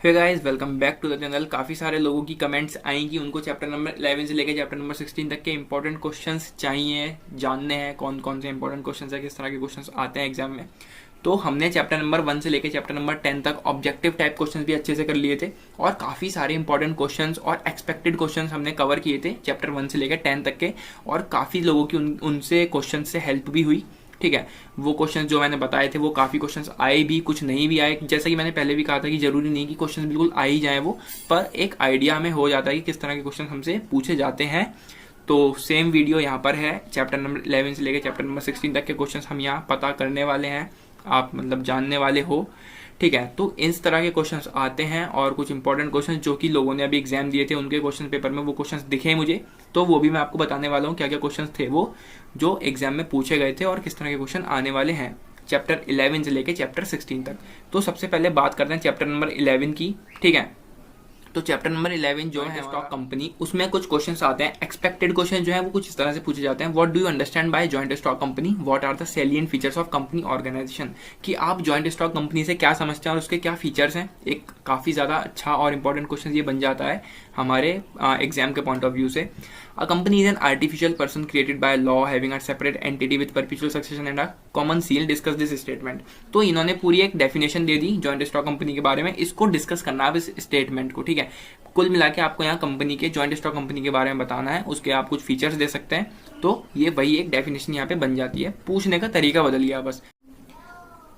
Hey guys, welcome back to the channel. काफ़ी सारे लोगों की कमेंट्स आई कि उनको चैप्टर नंबर 11 से लेकर चैप्टर नंबर 16 तक के इंपॉर्टेंट क्वेश्चंस चाहिए, जानने हैं कौन कौन से इंपॉर्टेंट क्वेश्चंस है, किस तरह के क्वेश्चंस आते हैं एग्जाम में। तो हमने चैप्टर नंबर 1 से लेकर चैप्टर नंबर 10 तक ऑब्जेक्टिव टाइप क्वेश्चंस भी अच्छे से कर लिए थे और काफ़ी सारे इंपॉर्टेंट क्वेश्चंस और एक्सपेक्टेड क्वेश्चंस हमने कवर किए थे चैप्टर 1 से लेकर 10 तक के। और काफ़ी लोगों की उनसे क्वेश्चन से हेल्प भी हुई। ठीक है, वो क्वेश्चंस जो मैंने बताए थे वो काफ़ी क्वेश्चंस आए भी, कुछ नहीं भी आए। जैसा कि मैंने पहले भी कहा था कि जरूरी नहीं कि क्वेश्चंस बिल्कुल आ ही जाए वो, पर एक आइडिया हमें हो जाता है कि किस तरह के क्वेश्चन हमसे पूछे जाते हैं। तो सेम वीडियो यहाँ पर है, चैप्टर नंबर 11 से लेकर चैप्टर नंबर 16 तक के क्वेश्चंस हम यहाँ पता करने वाले हैं, आप मतलब जानने वाले हो। ठीक है, तो इस तरह के क्वेश्चंस आते हैं और कुछ इंपॉर्टेंट क्वेश्चंस जो कि लोगों ने अभी एग्जाम दिए थे उनके क्वेश्चन पेपर में वो क्वेश्चंस दिखे मुझे, तो वो भी मैं आपको बताने वाला हूँ क्या क्या क्वेश्चंस थे वो जो एग्जाम में पूछे गए थे और किस तरह के क्वेश्चन आने वाले हैं चैप्टर 11 से लेकर चैप्टर 16 तक। तो सबसे पहले बात करते हैं चैप्टर नंबर 11 की। ठीक है, तो चैप्टर नंबर 11 जो है स्टॉक कंपनी, उसमें कुछ क्वेश्चंस आते हैं। एक्सपेक्टेड क्वेश्चन जो है वो कुछ इस तरह से पूछे जाते हैं। What do you understand by joint stock company, what are the salient features of company organisation, कि आप जॉइंट स्टॉक कंपनी से क्या समझते हैं और उसके क्या फीचर्स हैं। एक काफी ज्यादा अच्छा और इंपॉर्टेंट क्वेश्चन ये बन जाता है हमारे एग्जाम के पॉइंट ऑफ व्यू से। A company is an artificial person created by law having a separate entity with perpetual succession and a common seal. Discuss this statement। तो इन्होंने पूरी एक डेफिनेशन दे दी जॉइंट स्टॉक कंपनी के बारे में, इसको डिस्कस करना है इस स्टेटमेंट को। ठीक है, कुल मिला के आपको यहाँ कंपनी के जॉइंट स्टॉक कंपनी के बारे में बताना है, उसके आप कुछ फीचर्स दे सकते हैं। तो ये वही एक डेफिनेशन यहाँ पे बन जाती है, पूछने का तरीका बदल गया बस।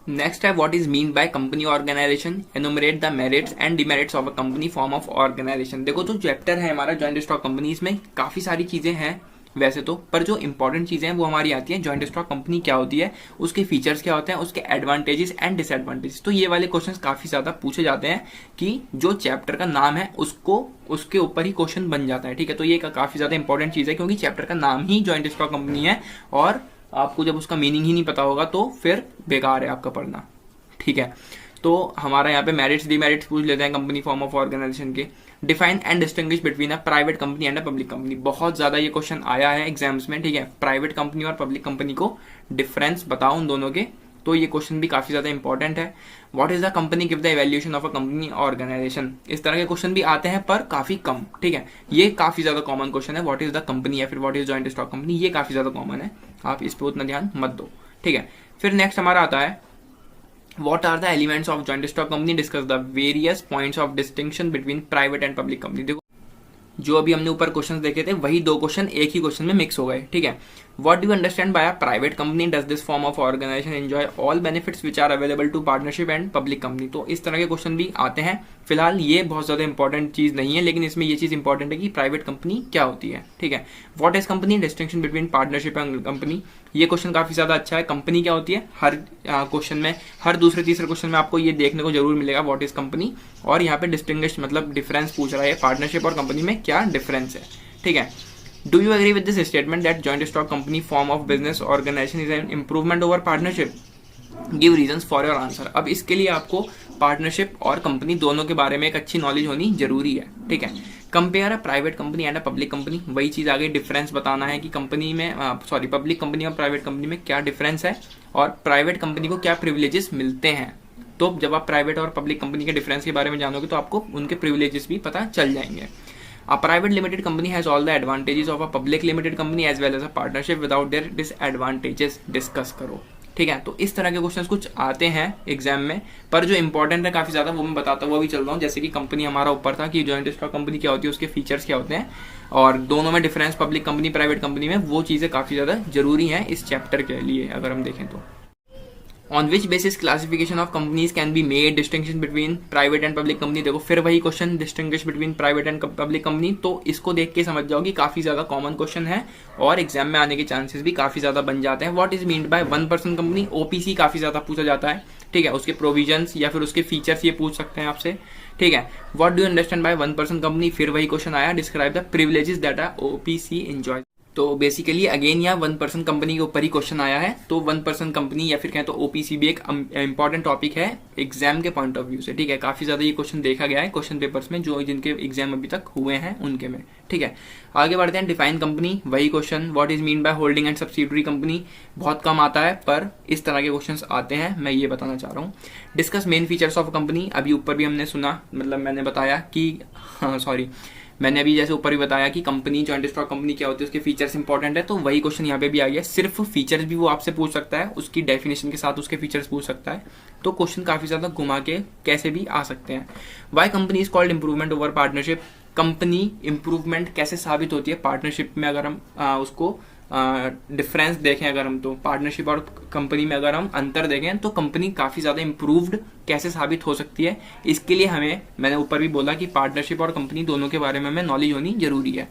नेक्स्ट है what is mean by company organisation, enumerate the merits and demerits of a company form of organisation. देखो, तो चैप्टर है हमारा जॉइंट स्टॉक कंपनी, इसमें काफी सारी चीजें हैं वैसे तो, पर जो इंपॉर्टेंट चीजें हैं वो हमारी आती हैं जॉइंट स्टॉक कंपनी क्या होती है, उसके फीचर्स क्या होते हैं, उसके एडवांटेजेस एंड डिसएडवांटेजेस। तो ये वाले क्वेश्चंस काफी ज्यादा पूछे जाते हैं कि जो चैप्टर का नाम है उसको उसके ऊपर ही क्वेश्चन बन जाता है। ठीक है, तो ये काफी ज्यादा इंपॉर्टेंट चीज है क्योंकि चैप्टर का नाम ही जॉइंट स्टॉक कंपनी है और आपको जब उसका मीनिंग ही नहीं पता होगा तो फिर बेकार है आपका पढ़ना। ठीक है, तो हमारा यहाँ पे मेरिट्स डिमेरिट्स पूछ लेते हैं कंपनी फॉर्म ऑफ ऑर्गेनाइजेशन के। Define and distinguish between a private company and a public company, बहुत ज्यादा ये क्वेश्चन आया है एग्जाम्स में। ठीक है, प्राइवेट कंपनी और पब्लिक कंपनी को डिफरेंस बताओ उन दोनों के, तो ये क्वेश्चन भी काफी ज्यादा इंपॉर्टेंट है। What is the company give the evaluation of a company organisation, इस तरह के क्वेश्चन भी आते हैं पर काफी कम। ठीक है, ये काफी ज्यादा कॉमन क्वेश्चन है। व्हाट इज द कंपनी या फिर what is joint stock company, ये काफी ज्यादा कॉमन है, आप इस पर उतना ध्यान मत दो। ठीक है, फिर नेक्स्ट हमारा आता है What are the elements of joint stock company? Discuss the various points of distinction between private and public company। देखो, जो अभी हमने ऊपर क्वेश्चंस देखे थे वही दो क्वेश्चन एक ही क्वेश्चन में मिक्स हो गए। ठीक है, what do you understand by a private company, does this form of organisation enjoy all benefits which are available to partnership and public company. तो इस तरह के क्वेश्चन भी आते हैं। फिलहाल ये बहुत ज्यादा इंपॉर्टेंट चीज नहीं है, लेकिन इसमें ये चीज इंपॉर्टेंट है कि प्राइवेट कंपनी क्या होती है। ठीक है, what is company, distinction between partnership and company, ये क्वेश्चन काफी ज्यादा अच्छा है। कंपनी क्या होती है, हर क्वेश्चन में, हर दूसरे तीसरे क्वेश्चन में आपको ये देखने को जरूर मिलेगा व्हाट इज कंपनी, और यहाँ पे डिस्टिंग्विश मतलब डिफरेंस पूछ रहा है, पार्टनरशिप और कंपनी में क्या डिफरेंस है। ठीक है, do you agree with this statement that joint stock company form of business organisation is an improvement over partnership, give reasons for your answer. अब इसके लिए आपको पार्टनरशिप और कंपनी दोनों के बारे में एक अच्छी नॉलेज होनी जरूरी है। ठीक है, compare a private company and a public company, वही चीज आगे डिफरेंस बताना है कि कंपनी में पब्लिक कंपनी और प्राइवेट कंपनी में क्या डिफरेंस है और प्राइवेट कंपनी को क्या प्रिविलेजेस मिलते हैं। तो जब आप प्राइवेट और पब्लिक कंपनी के डिफरेंस के बारे में जानोगे तो आपको उनके प्रिविलेजेस भी पता चल जाएंगे। A private limited company has all the advantages of a public limited company as well as a partnership without their disadvantages। Discuss करो। ठीक है, तो इस तरह के क्वेश्चंस कुछ आते हैं एग्जाम में, पर जो इंपॉर्टेंट है काफी ज्यादा वो मैं बताता हूँ, वो भी चल रहा हूँ। जैसे कि कंपनी हमारा ऊपर था कि जॉइंट स्टॉक कंपनी क्या होती है, उसके फीचर्स क्या होते हैं और दोनों में difference public company private company में, वो चीजें काफी ज्यादा जरूरी है इस चैप्टर के लिए अगर हम देखें तो। On which basis classification of companies can be made, distinction between private and public company। देखो, फिर वही question, distinguish between private and public company, तो इसको देख के समझ जाओ कि काफी ज्यादा कॉमन क्वेश्चन है और एग्जाम में आने के चांसेस भी काफी ज्यादा बन जाते हैं। What is mean by one person company, OPC काफी ज्यादा पूछा जाता है। ठीक है, उसके प्रोविजंस या फिर उसके फीचर्स ये पूछ सकते हैं आपसे। ठीक है, what do you understand by one person company, फिर वही क्वेश्चन आया, describe the privileges that a OPC enjoy. तो बेसिकली अगेन यहाँ 1% कंपनी के ऊपर ही क्वेश्चन आया है, तो 1% कंपनी या फिर कहें तो ओपीसी भी एक इंपॉर्टेंट टॉपिक है एग्जाम के पॉइंट ऑफ व्यू से, ठीक है। काफी ज्यादा ये क्वेश्चन देखा गया है क्वेश्चन पेपर्स में जो जिनके एग्जाम अभी तक हुए हैं उनके में, ठीक है। आगे बढ़ते हैं, डिफाइन कंपनी, वही question, what is mean by holding and subsidiary company, बहुत कम आता है पर इस तरह के क्वेश्चन आते हैं, मैं ये बताना चाह रहा हूँ। Discuss main features of company, अभी ऊपर भी हमने सुना, मतलब मैंने बताया कि मैंने अभी जैसे ऊपर भी बताया कि कंपनी जॉइंट स्टॉक कंपनी क्या होती है, उसके फीचर्स इंपॉर्टेंट है, तो वही क्वेश्चन यहाँ पे भी आ गया। सिर्फ फीचर्स भी वो आपसे पूछ सकता है, उसकी डेफिनेशन के साथ उसके फीचर्स पूछ सकता है, तो क्वेश्चन काफी ज्यादा घुमा के कैसे भी आ सकते हैं। Why company is called improvement over partnership, company improvement कैसे साबित होती है पार्टनरशिप में, अगर हम उसको डिफरेंस देखें, अगर हम तो पार्टनरशिप और कंपनी में अगर हम अंतर देखें तो कंपनी काफी ज्यादा इंप्रूव्ड कैसे साबित हो सकती है, इसके लिए मैंने ऊपर भी बोला कि पार्टनरशिप और कंपनी दोनों के बारे में हमें नॉलेज होनी जरूरी है।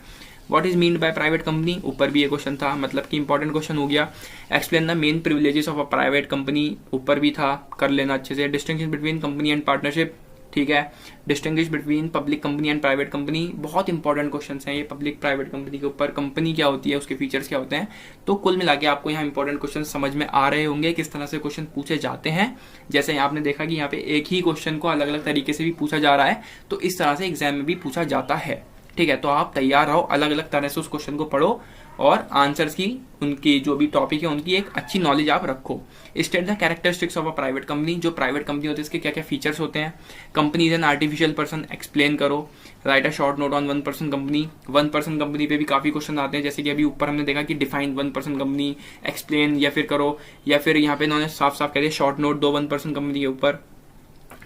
What is mean by private company, ऊपर भी ये क्वेश्चन था, मतलब कि इंपॉर्टेंट क्वेश्चन हो गया। Explain the main privileges of a private company, ऊपर भी था, कर लेना अच्छे से। Distinction between company and partnership, ठीक है। Distinguish between public company and private company, बहुत इंपॉर्टेंट क्वेश्चन हैं ये पब्लिक प्राइवेट कंपनी के ऊपर, कंपनी क्या होती है, उसके फीचर्स क्या होते हैं, तो कुल मिला के आपको यहाँ इंपॉर्टेंट क्वेश्चन समझ में आ रहे होंगे किस तरह से क्वेश्चन पूछे जाते हैं। जैसे आपने देखा कि यहाँ पे एक ही क्वेश्चन को अलग अलग तरीके से भी पूछा जा रहा है, तो इस तरह से एग्जाम में भी पूछा जाता है, ठीक है। तो आप तैयार रहो, अलग अलग तरह से उस क्वेश्चन को पढ़ो और आंसर्स की, उनकी जो भी टॉपिक है उनकी एक अच्छी नॉलेज आप रखो। State the characteristics of a private company, जो प्राइवेट कंपनी होती है इसके क्या क्या फीचर्स होते हैं। Company is an artificial person, explain करो। Write a short note on 1% company, 1% company पे भी काफी क्वेश्चन आते हैं, जैसे कि अभी ऊपर हमने देखा कि डिफाइन 1% कंपनी, एक्सप्लेन या फिर करो, या फिर यहाँ पे इन्होंने साफ साफ कह दिया शॉर्ट नोट दो 1% कंपनी के ऊपर।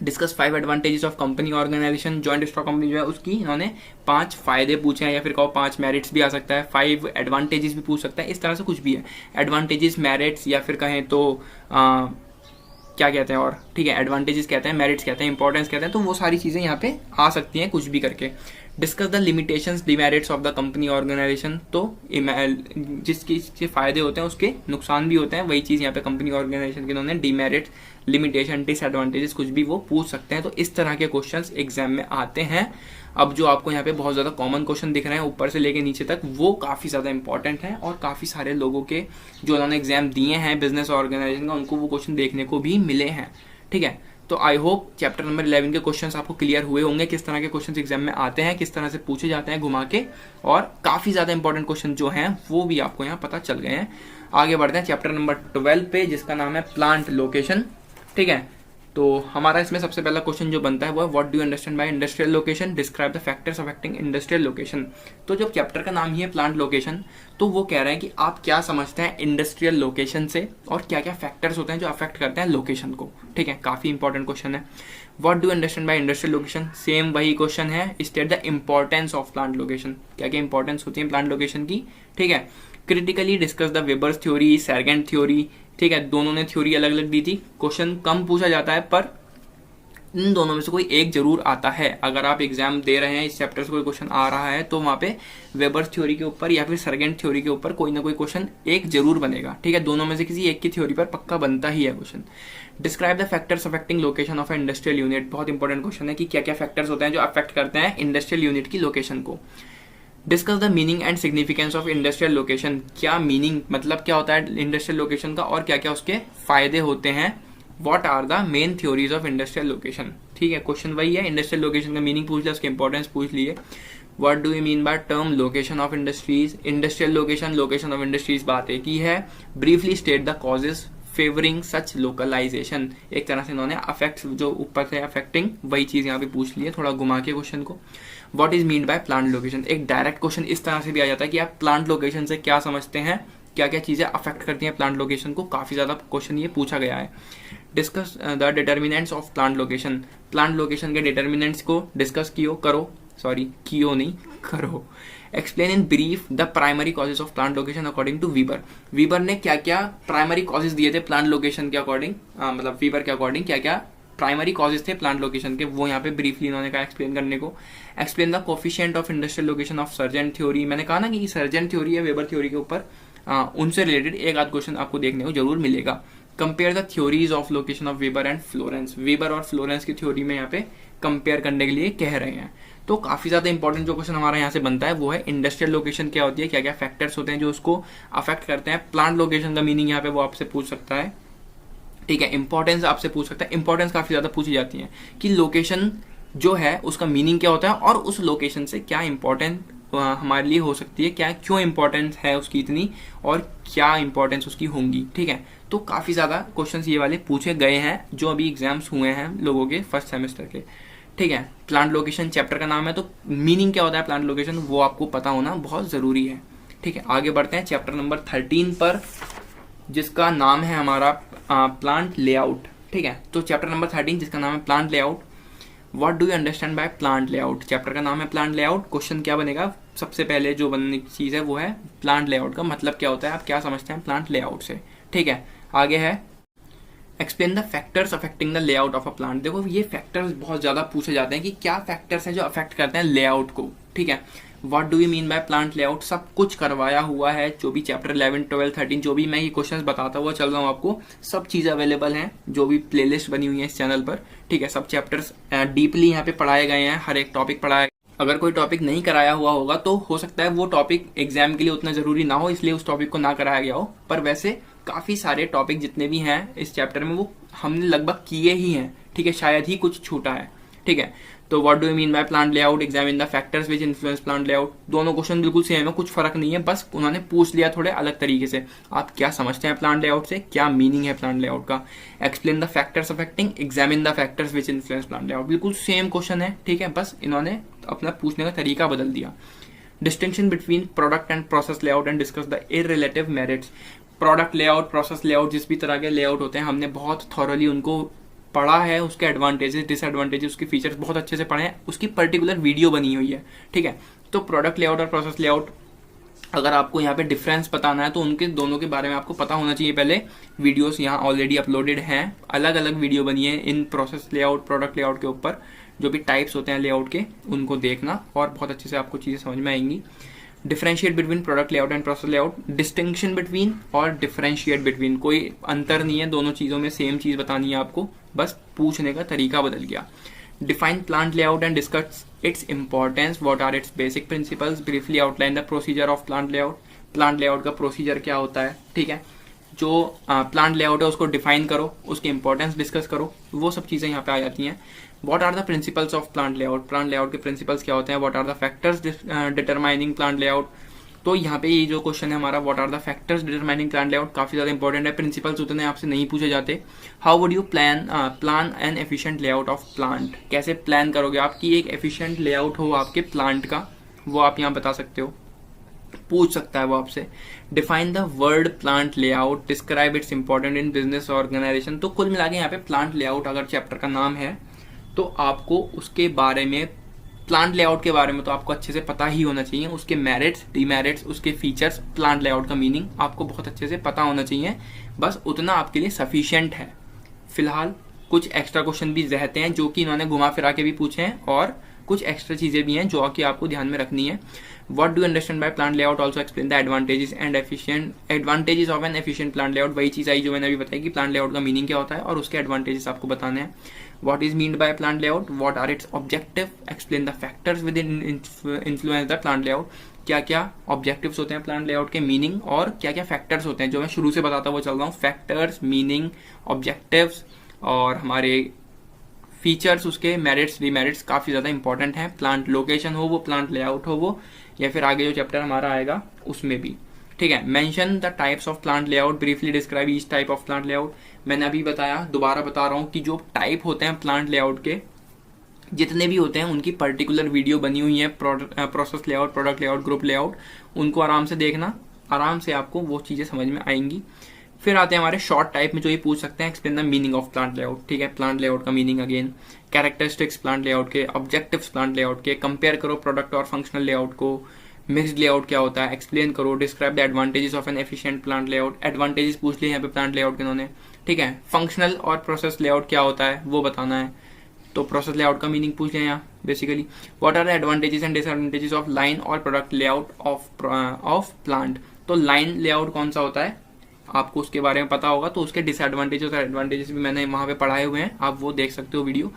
Discuss 5 advantages of company organisation, joint stock company जो है उसकी इन्होंने 5 फायदे पूछे हैं, या फिर कहो 5 मेरिट्स भी आ सकता है, 5 एडवांटेजेस भी पूछ सकता है, इस तरह से कुछ भी है। एडवांटेजेस, मेरिट्स, या फिर कहें तो क्या कहते हैं और, ठीक है, एडवांटेजेस कहते हैं, मेरिट्स कहते हैं, इंपॉर्टेंस कहते हैं, तो वो सारी चीजें यहाँ पे आ सकती हैं कुछ भी करके। Discuss the limitations demerits of the company organisation, तो जिसके फायदे होते हैं उसके नुकसान भी होते हैं, वही चीज यहाँ पे कंपनी ऑर्गेनाइजेशन के इन्होंने डिमेरिट्स, लिमिटेशन, डिसएडवांटेजेस कुछ भी वो पूछ सकते हैं, तो इस तरह के क्वेश्चंस एग्जाम में आते हैं। अब जो आपको यहाँ पे बहुत ज्यादा कॉमन क्वेश्चन दिख रहे हैं ऊपर से लेके नीचे तक, वो काफी ज्यादा इंपॉर्टेंट है और काफी सारे लोगों के जो उन्होंने एग्जाम दिए हैं बिजनेस ऑर्गेनाइजेशन का, उनको वो क्वेश्चन देखने को भी मिले हैं, ठीक है। तो आई होप चैप्टर नंबर 11 के क्वेश्चंस आपको क्लियर हुए होंगे, किस तरह के क्वेश्चंस एग्जाम में आते हैं, किस तरह से पूछे जाते हैं घुमा के, और काफी ज्यादा इंपॉर्टेंट क्वेश्चन जो हैं वो भी आपको यहाँ पता चल गए हैं। आगे बढ़ते हैं चैप्टर नंबर 12 पे, जिसका नाम है प्लांट लोकेशन, ठीक है। तो हमारा इसमें सबसे पहला क्वेश्चन जो बनता है वो है what do you understand bye industrial location, describe the factors affecting industrial location. तो जब चैप्टर का नाम ही है प्लांट लोकेशन, तो वो कह रहे हैं कि आप क्या समझते हैं इंडस्ट्रियल लोकेशन से और क्या क्या फैक्टर्स होते हैं जो अफेक्ट करते हैं लोकेशन को, ठीक है। काफी इंपॉर्टेंट क्वेश्चन है। What do you understand bye industrial location, same वही क्वेश्चन है। State the importance of plant location, क्या क्या इंपॉर्टेंस होती है प्लांट लोकेशन की, ठीक है। Critically discuss the Weber's theory, Sargant theory, ठीक है। दोनों ने थ्योरी अलग अलग दी थी, क्वेश्चन कम पूछा जाता है पर इन दोनों में से कोई एक जरूर आता है। अगर आप एग्जाम दे रहे हैं, इस चैप्टर से कोई क्वेश्चन आ रहा है, तो वहां पे वेबर्स थ्योरी के ऊपर या फिर सैरगेंट थ्योरी के ऊपर कोई ना कोई क्वेश्चन एक जरूर बनेगा, ठीक है। दोनों में से किसी एक की थ्योरी पर पक्का बनता ही है question. Describe the factors affecting location of industrial unit, बहुत इंपॉर्टेंट क्वेश्चन है कि क्या क्या फैक्टर्स होते हैं जो अफेक्ट करते हैं इंडस्ट्रियल यूनिट की लोकेशन को। Discuss the meaning and significance of industrial location, क्या मीनिंग, मतलब क्या होता है इंडस्ट्रियल लोकेशन का और क्या क्या उसके फायदे होते हैं। What are the main theories of industrial location, ठीक है। क्वेश्चन वही है, इंडस्ट्रियल लोकेशन का मीनिंग पूछ लिया, उसके इंपॉर्टेंस पूछ लिए। What do you mean by term location of industries, industrial location, location of industries, बात एक ही है। Briefly state the causes favouring such localisation, एक तरह से इन्होंने अफेक्ट जो ऊपर से अफेक्टिंग वही चीज यहाँ पे पूछ ली है, थोड़ा घुमा के क्वेश्चन को। What is mean by plant location, एक डायरेक्ट क्वेश्चन इस तरह से भी आ जाता है कि आप प्लांट लोकेशन से क्या समझते हैं, क्या क्या चीजें अफेक्ट करती हैं प्लांट लोकेशन को, काफी ज्यादा क्वेश्चन ये पूछा गया है। Discuss the determinants of plant location, plant location के डिटर्मिनेंट्स को डिस्कस करो। Explain in brief the primary causes of plant location according to Weber, Weber ने क्या क्या प्राइमरी कॉजेज दिए थे प्लांट लोकेशन के अकॉर्डिंग, मतलब वीबर के अकॉर्डिंग क्या क्या प्राइमरी कॉजेज थे प्लांट लोकेशन के, वो यहाँ पे ब्रीफली इन्होंने कहा एक्सप्लेन करने को। Explain the coefficient of industrial location of sergeant theory, मैंने कहा ना कि सर्जेंट थ्योरी है वेबर थ्योरी के ऊपर, उनसे रिलेटेड एक आध क्वेश्चन आपको देखने को जरूर मिलेगा। Compare the theories of location of weber and Florence. Weber और फ्लोरेंस की थ्योरी में यहाँ पे कंपेयर करने के लिए कह रहे हैं। तो काफी ज्यादा इंपॉर्टेंट जो क्वेश्चन हमारा यहाँ से बनता है वो है इंडस्ट्रियल लोकेशन क्या होती है, क्या क्या फैक्टर्स होते हैं जो उसको अफेक्ट करते हैं। प्लांट लोकेशन का मीनिंग यहाँ पे वो आपसे पूछ सकता है, ठीक है। इंपॉर्टेंस आपसे पूछ सकता है, इंपॉर्टेंस काफी ज्यादा पूछी जाती है कि लोकेशन जो है उसका मीनिंग क्या होता है और उस लोकेशन से क्या इंपॉर्टेंट हमारे लिए हो सकती है, क्या क्यों इंपॉर्टेंस है उसकी इतनी और क्या इंपॉर्टेंस उसकी होंगी, ठीक है। तो काफी ज्यादा क्वेश्चंस ये वाले पूछे गए हैं जो अभी एग्जाम्स हुए हैं लोगों के फर्स्ट सेमेस्टर के, ठीक है। प्लांट लोकेशन चैप्टर का नाम है, तो मीनिंग क्या होता है प्लांट लोकेशन वो आपको पता होना बहुत जरूरी है, ठीक है। आगे बढ़ते हैं चैप्टर नंबर 13 पर, जिसका नाम है हमारा प्लांट लेआउट, ठीक है। तो चैप्टर नंबर 13 जिसका नाम है plant layout. What do you understand by plant layout? Chapter का नाम है प्लांट लेआउट। क्वेश्चन क्या बनेगा, सबसे पहले जो बनने की चीज है वो है प्लांट लेआउट का मतलब क्या होता है, आप क्या समझते हैं प्लांट लेआउट से, ठीक है। आगे है explain the factors affecting the layout of a plant. देखो ये फैक्टर्स बहुत ज्यादा पूछे जाते हैं कि क्या फैक्टर्स हैं जो अफेक्ट करते हैं लेआउट को, ठीक है। What do you mean by plant layout, सब कुछ करवाया हुआ है, जो भी चैप्टर 11, 12, 13 जो भी मैं ये क्वेश्चंस बताता हुआ चल रहा हूँ आपको, सब चीज अवेलेबल हैं, जो भी प्लेलिस्ट बनी हुई है इस चैनल पर, ठीक है। सब चैप्टर्स डीपली यहाँ पे पढ़ाए गए हैं, हर एक टॉपिक पढ़ाया। अगर कोई टॉपिक नहीं कराया हुआ होगा तो हो सकता है वो टॉपिक एग्जाम के लिए उतना जरूरी ना हो, इसलिए उस टॉपिक को ना कराया गया हो, पर वैसे काफी सारे टॉपिक जितने भी हैं इस चैप्टर में वो हमने लगभग किए ही हैं, ठीक है। शायद ही कुछ छूटा है, ठीक है। तो what do you mean by plant layout, examine the factors which influence plant layout. दोनों क्वेश्चन बिल्कुल सेम है, कुछ फर्क नहीं है, बस उन्होंने पूछ लिया थोड़े अलग तरीके से। आप क्या समझते हैं प्लांट लेआउट से, क्या मीनिंग है प्लांट लेआउट का। Explain the factors affecting, examine the factors which influence plant layout. बिल्कुल सेम क्वेश्चन है, ठीक है, बस इन्होंने अपना पूछने का तरीका बदल दिया। Distinction between product and process layout and discuss the irrelative merits. Product layout, process layout, जिस भी तरह के लेआउट होते हैं हमने बहुत थॉरली उनको पढ़ा है, उसके एडवांटेजेस डिसएडवांटेजेस उसके फीचर्स बहुत अच्छे से पढ़े हैं, उसकी पर्टिकुलर वीडियो बनी हुई है, ठीक है। तो प्रोडक्ट लेआउट और प्रोसेस लेआउट अगर आपको यहाँ पे डिफरेंस बताना है तो उनके दोनों के बारे में आपको पता होना चाहिए पहले। वीडियोस यहाँ ऑलरेडी अपलोडेड हैं, अलग अलग वीडियो बनी है in process layout product layout के ऊपर, जो भी टाइप्स होते हैं लेआउट के उनको देखना और बहुत अच्छे से आपको चीजें समझ में आएंगी। Differentiate between product layout and process layout, distinction between और डिफरेंशिएट बिटवीन, कोई अंतर नहीं है, दोनों चीजों में सेम चीज बतानी है आपको, बस पूछने का तरीका बदल गया। Define plant layout and discuss its importance, what are its basic principles, briefly outline the procedure of plant layout. Plant layout का प्रोसीजर क्या होता है, ठीक है। जो प्लांट लेआउट है उसको डिफाइन करो, उसकी इंपॉर्टेंस डिस्कस करो, वो सब चीजें यहाँ पे आ जाती हैं। What are the principles of plant layout, plant layout के प्रिंसिपल्स क्या होते हैं। What are the factors determining plant layout, तो यहाँ पे ये जो क्वेश्चन है हमारा what are the factors determining plant layout काफी ज्यादा इंपॉर्टेंट है, प्रिंसिपल्स उतने आपसे नहीं पूछे जाते। How would you plan N efficient layout of plant, कैसे प्लान करोगे आपकी एक एफिशिएंट लेआउट हो आपके प्लांट का, वो आप यहाँ बता सकते हो, पूछ सकता है वो आपसे। Define the word plant layout, describe its important in business organisation. तो कुल मिला के यहाँ पे प्लांट लेआउट अगर चैप्टर का नाम है तो आपको उसके बारे में, प्लांट लेआउट के बारे में तो आपको अच्छे से पता ही होना चाहिए, उसके मेरिट्स डिमेरिट्स उसके फीचर्स, प्लांट लेआउट का मीनिंग आपको बहुत अच्छे से पता होना चाहिए, बस उतना आपके लिए सफिशिएंट है। फिलहाल कुछ एक्स्ट्रा क्वेश्चन भी रहते हैं जो कि इन्होंने घुमा फिरा के भी पूछे हैं और कुछ एक्स्ट्रा चीजें भी हैं जो कि आपको ध्यान में रखनी है। What do understand by plant layout, also explain the advantages and advantages of N efficient plant layout. वही चीज आई जो मैंने अभी बताई कि प्लांट लेआउट का मीनिंग क्या होता है और उसके एडवांटेजेस आपको बताने हैं। What is meant by plant layout? What are its objective? Explain the factors within influence the plant layout. क्या क्या ऑब्जेक्टिव्स होते हैं प्लांट लेआउट के, मीनिंग और क्या क्या फैक्टर्स होते हैं, जो मैं शुरू से बताता हुआ चल रहा हूँ। फैक्टर्स, मीनिंग, ऑब्जेक्टिव्स और हमारे फीचर्स, उसके मेरिट्स डिमेरिट्स काफी ज्यादा इंपॉर्टेंट हैं। प्लांट लोकेशन हो वो, प्लांट लेआउट हो वो, या फिर आगे जो चैप्टर हमारा आएगा उसमें भी, ठीक है। Mention the types of plant layout, briefly describe each type of plant layout. मैंने अभी बताया, दोबारा बता रहा हूँ कि जो टाइप होते हैं प्लांट लेआउट के जितने भी होते हैं उनकी पर्टिकुलर वीडियो बनी हुई है, process layout, product layout, group layout, उनको आराम से देखना, आराम से आपको वो चीजें समझ में आएंगी। फिर आते हैं हमारे शॉर्ट टाइप में जो ये पूछ सकते हैं, explain the meaning of plant layout, ठीक है। प्लांट लेआउट का meaning again, characteristics plant layout के, ऑब्जेक्टिव्स प्लांट लेआउट के, कंपेयर करो प्रोडक्ट और फंक्शनल लेआउट को, मिक्स्ड लेआउट क्या होता है एक्सप्लेन करो, describe the advantages of N efficient plant layout. Advantages पूछ लिए यहाँ पे प्लांट लेआउट के उन्होंने, ठीक है। फंक्शनल और प्रोसेस लेआउट क्या होता है वो बताना है, तो प्रोसेस लेआउट का मीनिंग पूछ लिया यहाँ basically. What are the advantages and disadvantages of line और प्रोडक्ट लेआउट ऑफ प्लांट। तो लाइन लेआउट कौन सा होता है, आपको उसके बारे में पता होगा तो उसके डिसएडवांटेजेस और एडवांटेजेस भी मैंने वहाँ पे पढ़ाए हुए हैं, आप वो देख सकते हो वीडियो।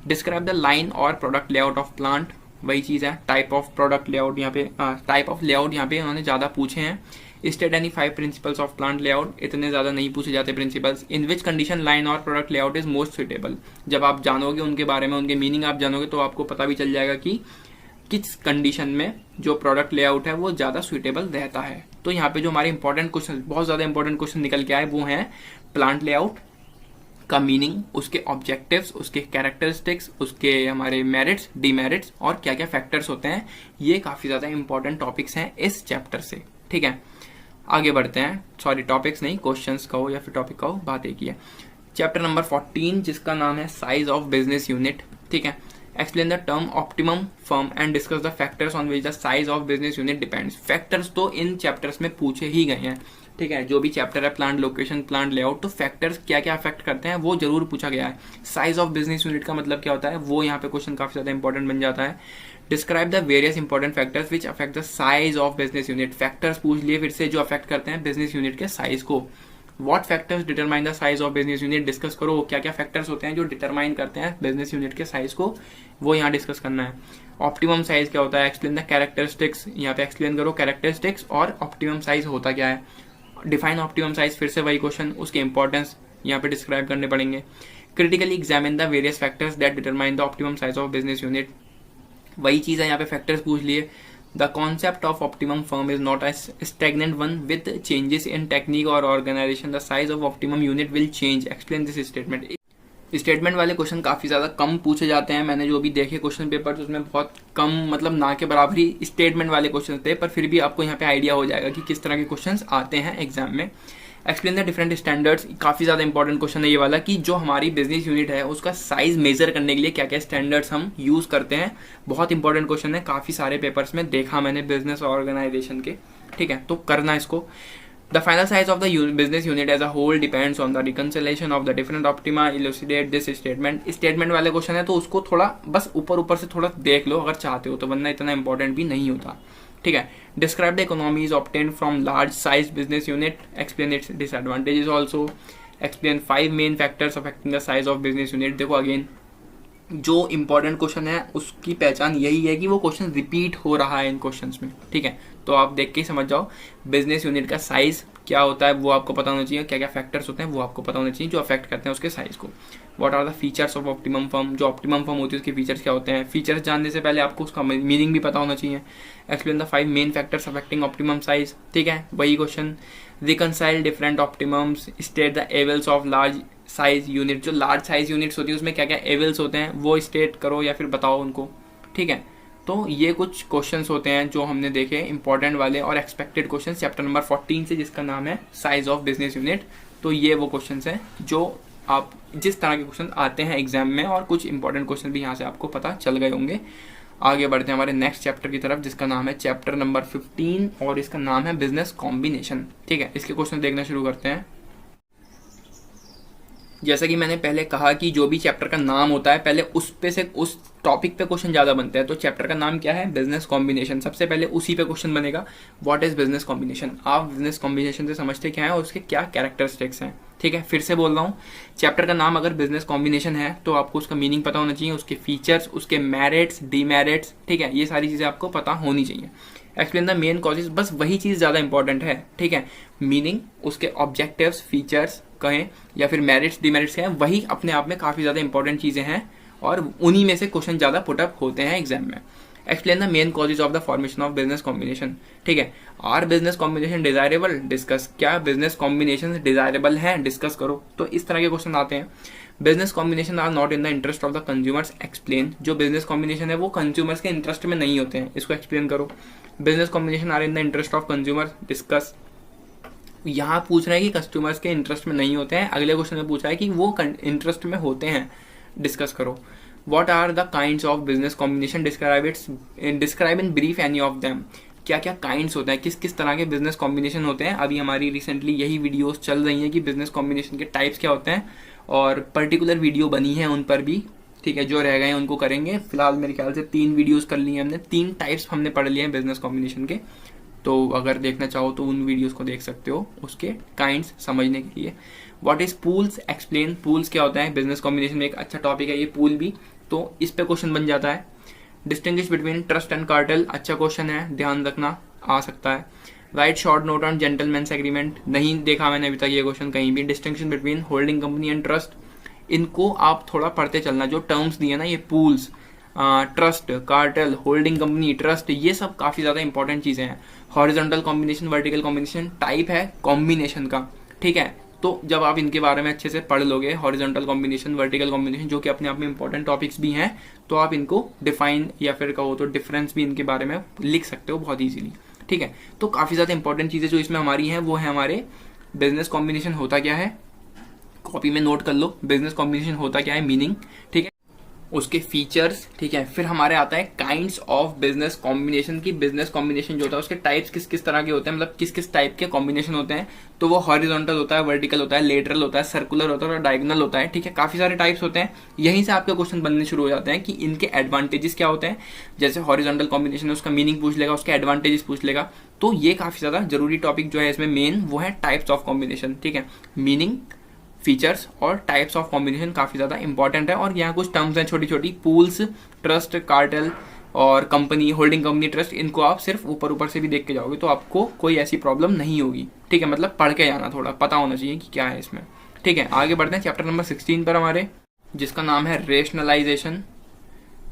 डिस्क्राइब द लाइन और प्रोडक्ट लेआउट ऑफ प्लांट, वही चीज़ है। टाइप ऑफ प्रोडक्ट लेआउट यहाँ पे, टाइप ऑफ लेआउट यहाँ पे उन्होंने ज़्यादा पूछे हैं। State any 5 principles of plant layout, इतने ज़्यादा नहीं पूछे जाते principles. In which condition line और product layout is most suitable, जब आप जानोगे उनके बारे में, उनके मीनिंग आप जानोगे तो आपको पता भी चल जाएगा कि किस कंडीशन में जो प्रोडक्ट लेआउट है वो ज़्यादा सुटेबल रहता है। तो यहाँ पे जो हमारे इंपॉर्टेंट क्वेश्चन, बहुत ज़्यादा इंपॉर्टेंट क्वेश्चन निकल के आए वो हैं प्लांट लेआउट का मीनिंग, उसके ऑब्जेक्टिव्स, उसके कैरेक्टरिस्टिक्स, उसके हमारे मेरिट्स, डीमेरिट्स और क्या क्या फैक्टर्स होते हैं। ये काफ़ी ज़्यादा इंपॉर्टेंट टॉपिक्स हैं इस चैप्टर से। ठीक है, आगे बढ़ते हैं। सॉरी, टॉपिक्स नहीं, क्वेश्चंस कहो या फिर टॉपिक कहो, बात एक ही है। चैप्टर नंबर 14 जिसका नाम है साइज ऑफ बिजनेस यूनिट। ठीक है, explain the term optimum firm and discuss the factors on which the size of business unit depends. Factors तो इन चैप्टर्स में पूछे ही गए हैं। ठीक है, जो भी चैप्टर है प्लांट लोकेशन, प्लांट लेआउट, तो फैक्टर्स क्या क्या अफेक्ट करते हैं वो जरूर पूछा गया है। साइज ऑफ बिजनेस यूनिट का मतलब क्या होता है वो यहाँ पे क्वेश्चन काफी ज्यादा इंपॉर्टेंट बन जाता है। Describe the various important factors which affect the size of business unit. Factors पूछ लिए फिर से जो अफेक्ट करते हैं बिजनेस यूनिट के साइज को। What factors determine the size of business unit, discuss करो क्या क्या फैक्टर्स होते हैं जो डिटरमाइन करते हैं बिजनेस यूनिट के साइज को, वो यहाँ डिस्कस करना है। ऑप्टिमम साइज क्या होता है, एक्सप्लेन द कैरेक्टरिस्टिक्स, यहाँ पे एक्सप्लेन करो कैरेक्टरिस्टिक्स और ऑप्टिमम साइज होता क्या है। डिफाइन ऑप्टिमम साइज, फिर से वही क्वेश्चन, उसके इंपॉर्टेंस यहाँ पे डिस्क्राइब करने पड़ेंगे। Critically examine the various factors that determine the optimum size of business unit, वही चीज है, यहाँ पे फैक्टर्स पूछ लिए। The concept of optimum firm is not a stagnant one with changes in technique और organisation, the size of optimum unit will change, explain this statement. Statement वाले question काफी ज्यादा कम पूछे जाते हैं, मैंने जो भी देखे क्वेश्चन पेपर तो उसमें बहुत कम, मतलब ना के बराबर ही स्टेटमेंट वाले क्वेश्चन थे, पर फिर भी आपको यहाँ पे आइडिया हो जाएगा कि किस तरह के क्वेश्चन आते हैं एग्जाम में। एक्सप्लेन द डिफरेंट स्टैंडर्ड्स, काफी ज्यादा इंपॉर्टेंट क्वेश्चन है ये वाला कि जो हमारी बिजनेस यूनिट है उसका साइज मेजर करने के लिए क्या क्या स्टैंडर्ड्स हम यूज करते हैं। बहुत इंपॉर्टेंट क्वेश्चन है, काफी सारे पेपर्स में देखा मैंने बिजनेस ऑर्गेनाइजेशन के। ठीक है, तो करना इसको। The final size of the business unit as a whole depends on the reconciliation of the different optima, elucidate this statement। Statement वाले क्वेश्चन है तो उसको थोड़ा बस ऊपर ऊपर से थोड़ा देख लो अगर चाहते हो तो, वरना इतना इंपॉर्टेंट भी नहीं होता। ठीक है, describe the economies obtained from large size business unit, explain it's disadvantages also, explain 5 main factors affecting the size of business unit. देखो अगेन जो इंपॉर्टेंट क्वेश्चन है उसकी पहचान यही है कि वो क्वेश्चन रिपीट हो रहा है इन क्वेश्चंस में। ठीक है, तो आप देख के ही समझ जाओ बिजनेस यूनिट का साइज क्या होता है वो आपको पता होना चाहिए, क्या क्या फैक्टर्स होते हैं वो आपको पता होना चाहिए जो अफेक्ट करते हैं उसके साइज को। What are the features of optimum firm, जो ऑप्टिमम फर्म होती है उसके फीचर्स क्या होते हैं। फीचर्स जानने से पहले आपको उसका मीनिंग भी पता होना चाहिए। Explain the 5 main factors affecting optimum size. ठीक है, वही question. Reconcile different optimums, state the evils of large size unit, जो लार्ज साइज यूनिट्स होती है उसमें क्या क्या एवल्स होते हैं वो स्टेट करो या फिर बताओ उनको। ठीक है, तो ये कुछ क्वेश्चंस होते हैं जो हमने देखे इंपॉर्टेंट वाले और एक्सपेक्टेड क्वेश्चंस चैप्टर नंबर 14 से, जिसका नाम है साइज ऑफ बिजनेस यूनिट। तो ये वो क्वेश्चंस हैं जो आप जिस तरह के क्वेश्चन आते हैं एग्जाम में, और कुछ इंपॉर्टेंट क्वेश्चन भी यहाँ से आपको पता चल गए होंगे। आगे बढ़ते हैं हमारे नेक्स्ट चैप्टर की तरफ जिसका नाम है चैप्टर नंबर 15 और इसका नाम है बिजनेस कॉम्बिनेशन। ठीक है, इसके क्वेश्चन देखना शुरू करते हैं। जैसा कि मैंने पहले कहा कि जो भी चैप्टर का नाम होता है पहले उस पे से उस टॉपिक पे क्वेश्चन ज्यादा बनते हैं। तो चैप्टर का नाम क्या है, बिजनेस कॉम्बिनेशन, सबसे पहले उसी पे क्वेश्चन बनेगा। व्हाट इज बिजनेस कॉम्बिनेशन, आप बिजनेस कॉम्बिनेशन से समझते क्या है और उसके क्या कैरेक्टरिस्टिक्स हैं। ठीक है, फिर से बोल रहा हूँ, चैप्टर का नाम अगर बिजनेस कॉम्बिनेशन है तो आपको उसका मीनिंग पता होना चाहिए, उसके फीचर्स, उसके मेरिट्स, डीमेरिट्स। ठीक है, ये सारी चीजें आपको पता होनी चाहिए। एक्सप्लेन द मेन कॉजेज, बस वही चीज ज्यादा इंपॉर्टेंट है। ठीक है, मीनिंग, उसके ऑब्जेक्टिव्स, फीचर्स कहें या फिर मेरिट्स, डीमेरिट्स कहें, वही अपने आप में काफी ज्यादा इंपॉर्टेंट चीजें हैं और उन्हीं में से क्वेश्चन ज्यादा पुटअप होते हैं एग्जाम में। Explain the main causes of the formation of business combination. ठीक है, are business combination desirable, discuss, क्या बिजनेस कॉम्बिनेशन डिजायरेबल हैं, डिस्कस करो। तो इस तरह के क्वेश्चन आते हैं। Business combination are not in the interest of the consumers, explain, जो बिजनेस कॉम्बिनेशन है वो कंज्यूमर्स के इंटरेस्ट में नहीं होते हैं, इसको एक्सप्लेन करो। Business combination are in the interest of consumers, discuss. यहाँ पूछ रहा है कि कस्टमर्स के इंटरेस्ट में नहीं होते हैं, अगले क्वेश्चन में पूछा है कि वो इंटरेस्ट में होते हैं, डिस्कस करो। What are the kinds of business combination, describe in brief any of them, क्या क्या काइंड्स होते हैं, किस किस तरह के बिजनेस कॉम्बिनेशन होते हैं। अभी हमारी रिसेंटली यही वीडियोस चल रही हैं कि बिजनेस कॉम्बिनेशन के टाइप्स क्या होते हैं और पर्टिकुलर वीडियो बनी है उन पर भी। ठीक है, जो रह गए हैं उनको करेंगे। फिलहाल मेरे ख्याल से 3 वीडियोस कर ली हैं हमने, 3 टाइप्स हमने पढ़ लिए हैं बिजनेस कॉम्बिनेशन के। तो अगर देखना चाहो तो उन वीडियोस को देख सकते हो उसके काइंड्स समझने के लिए। What is pools, explain pools क्या होता है। बिजनेस कॉम्बिनेशन में एक अच्छा टॉपिक है ये पूल भी, तो इस पे क्वेश्चन बन जाता है। Distinguish between trust and cartel, अच्छा क्वेश्चन है, ध्यान रखना, आ सकता है। Right short note on gentleman's agreement, नहीं देखा मैंने अभी तक ये क्वेश्चन कहीं भी। Distinction between holding company and trust, इनको आप थोड़ा पढ़ते चलना। जो टर्म्स दिए ना ये pools, trust, cartel, holding company, trust, ये सब काफी ज्यादा इंपॉर्टेंट चीजें हैं। Horizontal combination, vertical combination type है कॉम्बिनेशन का, ठीक है। तो जब आप इनके बारे में अच्छे से पढ़ लोगे, हॉरिजॉन्टल कॉम्बिनेशन, वर्टिकल कॉम्बिनेशन, जो कि अपने आप में इंपॉर्टेंट टॉपिक्स भी हैं, तो आप इनको डिफाइन या फिर कहो तो डिफरेंस भी इनके बारे में लिख सकते हो बहुत ईजिली, ठीक है। तो काफी ज्यादा इंपॉर्टेंट चीजें जो इसमें हमारी हैं वो है हमारे बिजनेस कॉम्बिनेशन होता क्या है, कॉपी में नोट कर लो। बिजनेस कॉम्बिनेशन होता क्या है, मीनिंग, ठीक है, उसके फीचर्स, ठीक है। फिर हमारे आता है काइंड्स ऑफ बिजनेस कॉम्बिनेशन की। बिजनेस कॉम्बिनेशन जो होता है उसके टाइप्स किस किस तरह के होते हैं, मतलब किस किस टाइप के कॉम्बिनेशन होते हैं। तो वो हॉरिजॉन्टल होता है, वर्टिकल होता है, लेटरल होता है, सर्कुलर होता है और डायगोनल होता है, ठीक है। काफी सारे टाइप्स होते हैं। यहीं से आपके क्वेश्चन बनने शुरू हो जाते हैं कि इनके एडवांटेजेस क्या होते हैं। जैसे हॉरिजॉन्टल कॉम्बिनेशन है, उसका मीनिंग पूछ लेगा, उसके एडवांटेजेस पूछ लेगा। तो ये काफी ज्यादा जरूरी टॉपिक जो है इसमें मेन, वो है टाइप्स ऑफ कॉम्बिनेशन, ठीक है। मीनिंग, फीचर्स और टाइप्स ऑफ कॉम्बिनेशन काफी ज्यादा इंपॉर्टेंट है। और यहाँ कुछ टर्म्स हैं छोटी छोटी, पूल्स, ट्रस्ट, कार्टेल और कंपनी, होल्डिंग कंपनी, ट्रस्ट, इनको आप सिर्फ ऊपर ऊपर से भी देख के जाओगे तो आपको कोई ऐसी प्रॉब्लम नहीं होगी, ठीक है। मतलब पढ़ के जाना, थोड़ा पता होना चाहिए कि क्या है इसमें, ठीक है। आगे बढ़ते हैं चैप्टर नंबर 16 पर हमारे, जिसका नाम है रेशनलाइजेशन,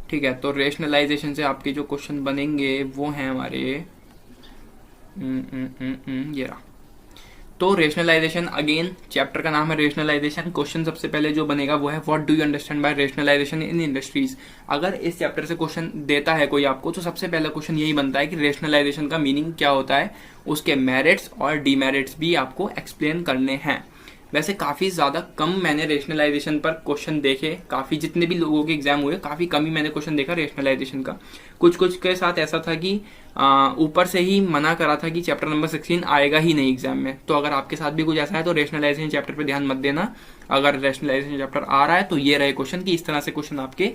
ठीक है। तो रेशनलाइजेशन से आपके जो क्वेश्चन बनेंगे वो हैं हमारे ये रहा। तो रेशनलाइजेशन, अगेन चैप्टर का नाम है रेशनलाइजेशन। क्वेश्चन सबसे पहले जो बनेगा वो है what do you understand by rationalisation in industries. अगर इस चैप्टर से क्वेश्चन देता है कोई आपको, तो सबसे पहला क्वेश्चन यही बनता है कि रेशनलाइजेशन का मीनिंग क्या होता है, उसके मेरिट्स और डीमेरिट्स भी आपको एक्सप्लेन करने हैं। वैसे काफी ज्यादा कम मैंने रेशनलाइजेशन पर क्वेश्चन देखे, काफी जितने भी लोगों के एग्जाम हुए काफी कम ही मैंने क्वेश्चन देखा रेशनलाइजेशन का। कुछ कुछ के साथ ऐसा था कि ऊपर से ही मना करा था कि चैप्टर नंबर 16 आएगा ही नहीं एग्जाम में। तो अगर आपके साथ भी कुछ ऐसा है तो रेशनलाइजेशन चैप्टर पे ध्यान मत देना। अगर रेशनलाइजेशन चैप्टर आ रहा है तो ये रहे क्वेश्चन कि इस तरह से क्वेश्चन आपके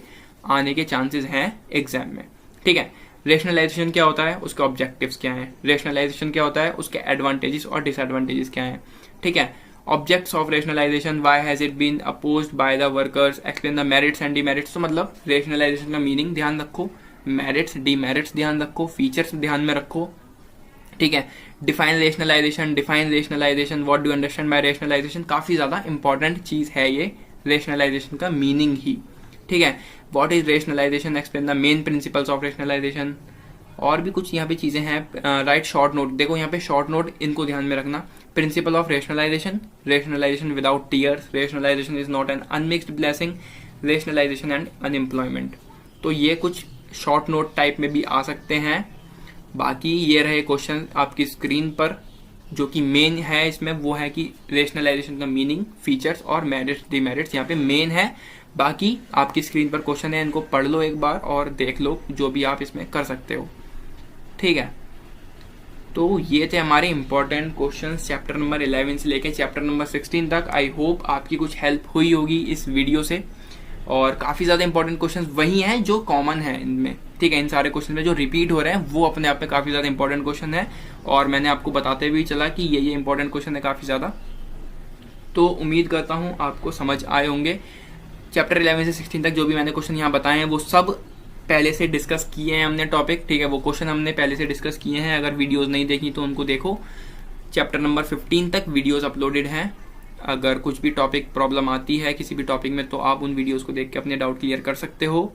आने के चांसेस हैं एग्जाम में, ठीक है। रेशनलाइजेशन क्या होता है, उसके ऑब्जेक्टिव्स क्या है, रेशनलाइजेशन क्या होता है, उसके एडवांटेजेस और डिसएडवांटेजेस क्या है, ठीक है। Objects of rationalisation, why has it been opposed by the workers, explain the merits and demerits. तो मतलब रेशनलाइजेशन का मीनिंग ध्यान रखो, मेरिट्स डीमेरिट्स ध्यान रखो, फीचर्स ध्यान में रखो, ठीक है। Define rationalisation, what do you understand by rationalisation, काफी ज्यादा इंपॉर्टेंट चीज है ये रेशनलाइजेशन का मीनिंग ही, ठीक है। What is rationalisation, explain the main principles of rationalisation. और भी कुछ यहाँ पे चीजें हैं। राइट शॉर्ट नोट, देखो यहाँ पे शॉर्ट नोट, इनको ध्यान में रखना। Principle of rationalisation, rationalisation without tears, rationalisation is not an unmixed blessing, rationalisation and unemployment. तो ये कुछ शॉर्ट नोट टाइप में भी आ सकते हैं। बाकी ये रहे क्वेश्चन आपकी स्क्रीन पर, जो कि मेन है इसमें वो है कि रेशनलाइजेशन का मीनिंग, फीचर्स और मेरिट्स डीमेरिट्स यहाँ पे मेन है। बाकी आपकी स्क्रीन पर क्वेश्चन है, इनको पढ़ लो एक बार और देख लो जो भी आप इसमें कर सकते हो, ठीक है। तो ये थे हमारे इंपॉर्टेंट क्वेश्चंस चैप्टर नंबर 11 से लेके चैप्टर नंबर 16 तक। आई होप आपकी कुछ हेल्प हुई होगी इस वीडियो से। और काफी ज्यादा इंपॉर्टेंट क्वेश्चंस वही हैं जो कॉमन है इनमें, ठीक है। इन सारे क्वेश्चन में जो रिपीट हो रहे हैं वो अपने आप में काफी ज्यादा इंपॉर्टेंट क्वेश्चन है, और मैंने आपको बताते भी चला कि ये इंपॉर्टेंट क्वेश्चन है काफी ज्यादा। तो उम्मीद करता हूँ आपको समझ आए होंगे। चैप्टर 11 से 16 तक जो भी मैंने क्वेश्चन यहाँ बताए हैं वो सब पहले से डिस्कस किए हैं हमने टॉपिक, ठीक है। वो क्वेश्चन हमने पहले से डिस्कस किए हैं, अगर वीडियोस नहीं देखी तो उनको देखो। चैप्टर नंबर 15 तक वीडियोस अपलोडेड हैं। अगर कुछ भी टॉपिक प्रॉब्लम आती है किसी भी टॉपिक में तो आप उन वीडियोस को देख के अपने डाउट क्लियर कर सकते हो।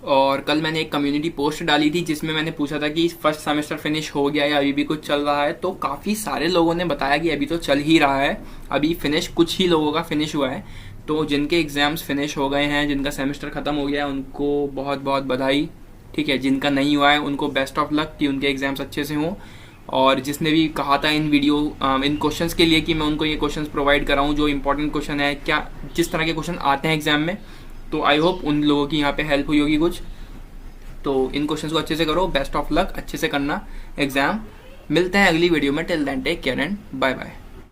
और कल मैंने एक कम्युनिटी पोस्ट डाली थी जिसमें मैंने पूछा था कि फर्स्ट सेमेस्टर फिनिश हो गया या अभी भी कुछ चल रहा है। तो काफी सारे लोगों ने बताया कि अभी तो चल ही रहा है, अभी फिनिश कुछ ही लोगों का फिनिश हुआ है। तो जिनके एग्जाम्स फिनिश हो गए हैं, जिनका सेमेस्टर खत्म हो गया है, उनको बहुत बहुत बधाई, ठीक है। जिनका नहीं हुआ है उनको बेस्ट ऑफ लक कि उनके एग्जाम्स अच्छे से हों। और जिसने भी कहा था इन क्वेश्चंस के लिए कि मैं उनको ये क्वेश्चंस प्रोवाइड कराऊं जो इंपॉर्टेंट क्वेश्चन है, क्या जिस तरह के क्वेश्चन आते हैं एग्जाम में, तो आई होप उन लोगों की यहाँ पे हेल्प हुई होगी कुछ। तो इन क्वेश्चंस को अच्छे से करो, बेस्ट ऑफ लक, अच्छे से करना एग्जाम। मिलते हैं अगली वीडियो में, till then take care and bye bye.